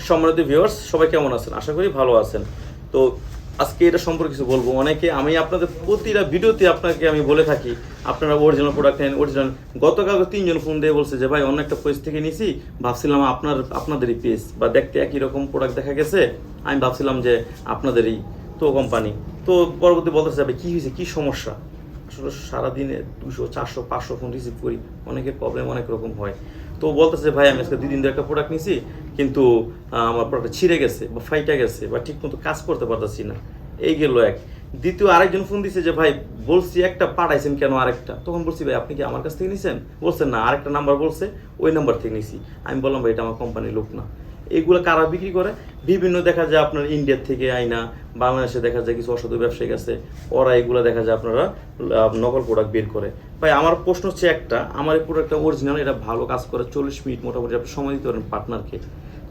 সম্মানিত ভিউয়ার্স, সবাই কেমন আছেন? আশা করি ভালো আছেন। তো আজকে এটা সম্পর্কে কিছু বলবো। আমি আপনাদের প্রতিটা ভিডিওতে আপনাকে আমি বলে থাকি আপনারা অরিজিনাল প্রোডাক্ট নেন, অরিজিনাল। গতকাল 3জন ফোন দিয়ে বলছে যে ভাই অন্য একটা পেজ থেকে নিছি, ভাবছিলাম আপনাদেরই পেজ বা দেখতে একই রকম প্রোডাক্ট দেখা গেছে, আমি ভাবছিলাম যে আপনাদেরই তো কোম্পানি। তো পরবর্তী বলতেছে ভাই কী হয়েছে, কী সমস্যা? আসলে সারাদিনে 200 400 500 ফোন রিসিভ করি, অনেকের প্রবলেম অনেক রকম হয়। তো বলতেছে ভাই আমি আজকে 2 দিন ধরে একটা প্রোডাক্ট নিছি, কিন্তু আমার প্রোডাক্ট ছিঁড়ে গেছে বা ফাইটা গেছে বা ঠিকমতো কাজ করতে পারতেছি না। এই গেল এক। দ্বিতীয় আরেকজন ফোন দিছে যে ভাই বলছি একটা, পাঠাইছেন কেন আরেকটা? তখন বলছি ভাই আপনি কি আমার কাছ থেকে নিছেন? বলছেন না, আরেকটা নাম্বার বলছে, ওই নাম্বার থেকে নিছি। আমি বললাম ভাই এটা আমার কোম্পানির লোক না। এগুলো কারা বিক্রি করে? বিভিন্ন দেখা যায় আপনার ইন্ডিয়ার থেকে আইনা, বাংলাদেশে দেখা যায় কিছু অসাধু ব্যবসায়ী আছে, ওরা এগুলো দেখা যায় আপনারা নকল প্রোডাক্ট বের করে। ভাই আমার প্রশ্ন হচ্ছে একটা, আমার এই প্রোডাক্টটা অরিজিনাল, এটা ভালো কাজ করে, 40 মিনিট মোটামুটি আপনি সময় দিতে পারেন পার্টনারকে।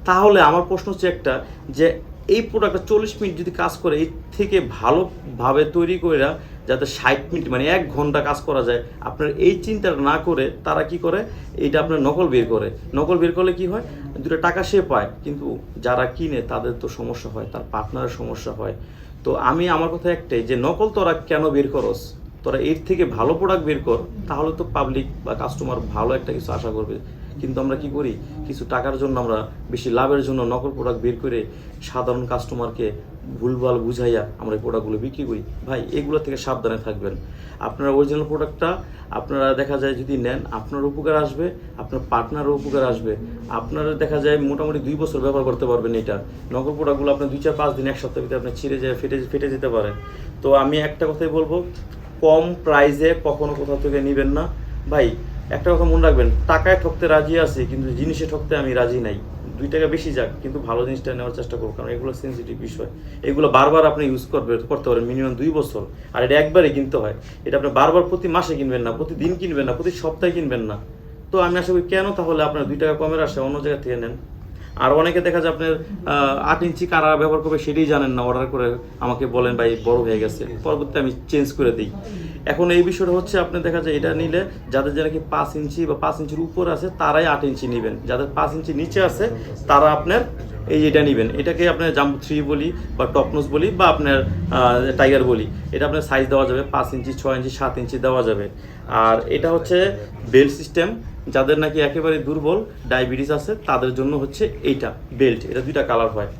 তাহলে আমার প্রশ্ন হচ্ছে একটা, যে এই প্রোডাক্টটা 40 মিনিট যদি কাজ করে, এর থেকে ভালোভাবে তৈরি করে যাতে 60 মিনিট মানে 1 ঘন্টা কাজ করা যায়, আপনার এই চিন্তাটা না করে তারা কি করে, এইটা আপনার নকল বের করে। নকল বের করলে কি হয়, 2 টাকা সে পায়, কিন্তু যারা কিনে তাদের তো সমস্যা হয়, তার পার্টনারের সমস্যা হয়। তো আমার কথা একটাই, যে নকল তোরা কেন বের করস? তোরা এর থেকে ভালো প্রোডাক্ট বের কর, তাহলে তো পাবলিক বা কাস্টমার ভালো একটা কিছু আশা করবে। কিন্তু আমরা কি করি, কিছু টাকার জন্য আমরা বেশি লাভের জন্য নকল প্রোডাক্ট বের করে সাধারণ কাস্টমারকে ভুলভাল বুঝাইয়া আমরা এই প্রোডাক্টগুলো বিক্রি করি। ভাই এগুলো থেকে সাবধানে থাকবেন। আপনারা অরিজিনাল প্রোডাক্টটা আপনারা দেখা যায় যদি নেন, আপনার উপকার আসবে, আপনার পার্টনারও উপকার আসবে। আপনারা দেখা যায় মোটামুটি 2 বছর ব্যবহার করতে পারবেন এটা। নকল প্রোডাক্টগুলো আপনার 2 4 5 দিন, 1 সপ্তাহের ভিতরে আপনার ছিঁড়ে যায়, ফেটে যেতে পারে। তো আমি একটা কথাই বলবো, কম প্রাইসে কখনো কোথাও থেকে নেবেন না। ভাই একটা কথা মনে রাখবেন, টাকায় ঠকতে রাজি আছি, কিন্তু জিনিসে ঠকতে আমি রাজি নাই। 2 টাকা বেশি যাক, কিন্তু ভালো জিনিসটা নেওয়ার চেষ্টা করবো, কারণ এগুলো সেন্সিটিভ বিষয়। এগুলো বারবার আপনি ইউজ করতে পারেন, মিনিমাম 2 বছর। আর এটা একবারই কিনতে হয়। এটা আপনি বারবার প্রতি মাসে কিনবেন না, প্রতিদিন কিনবেন না, প্রতি সপ্তাহে কিনবেন না। তো আমি আশা করি কেন তাহলে আপনার 2 টাকা কমের আসে অন্য জায়গা থেকে নেন। আর অনেকে দেখা যায় আপনার 8 ইঞ্চি কারা ব্যবহার করবে সেটাই জানেন না, অর্ডার করে আমাকে বলেন ভাই বড় হয়ে গেছে, পরবর্তীতে আমি চেঞ্জ করে দিই। এখন এই বিষয়টা হচ্ছে, আপনি দেখা যায় এটা নিলে যাদের যারা কি 5 ইঞ্চি বা 5 ইঞ্চির উপর আছে তারাই 8 ইঞ্চি নেবেন, যাদের 5 ইঞ্চি নিচে আছে তারা আপনার এটা নেবেন। এটাকে আপনার জাম্বো 3 বলি বা টপনোস বলি বা আপনার টাইগার বলি। এটা আপনার সাইজ দেওয়া যাবে 5 ইঞ্চি, 6 ইঞ্চি, 7 ইঞ্চি দেওয়া যাবে। আর এটা হচ্ছে বেল্ট সিস্টেম, যাদের নাকি একেবারে দুর্বল ডায়াবেটিস আছে তাদের জন্য হচ্ছে এইটা বেল্ট। এটা 2টা কালার হয়।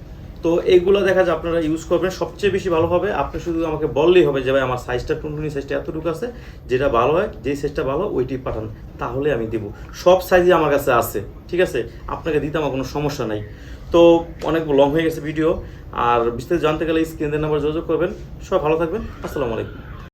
তো এইগুলো দেখা যায় আপনারা ইউজ করবেন, সবচেয়ে বেশি ভালো হবে। আপনি শুধু আমাকে বললেই হবে যে ভাই আমার সাইজটা টুনটুনি সাইজটা এতটুকু আছে, যেটা ভালো হয়, যেই সাইজটা ভালো ওইটি পাঠান, তাহলে আমি দেবো। সব সাইজই আমার কাছে আছে, ঠিক আছে? আপনাকে দিতে আমার কোনো সমস্যা নাই। তো অনেক লং হয়ে গেছে ভিডিও, আর বিস্তারিত জানতে গেলে স্ক্রিনের নাম্বার যোগাযোগ করবেন। সবাই ভালো থাকবেন। আসসালামু আলাইকুম।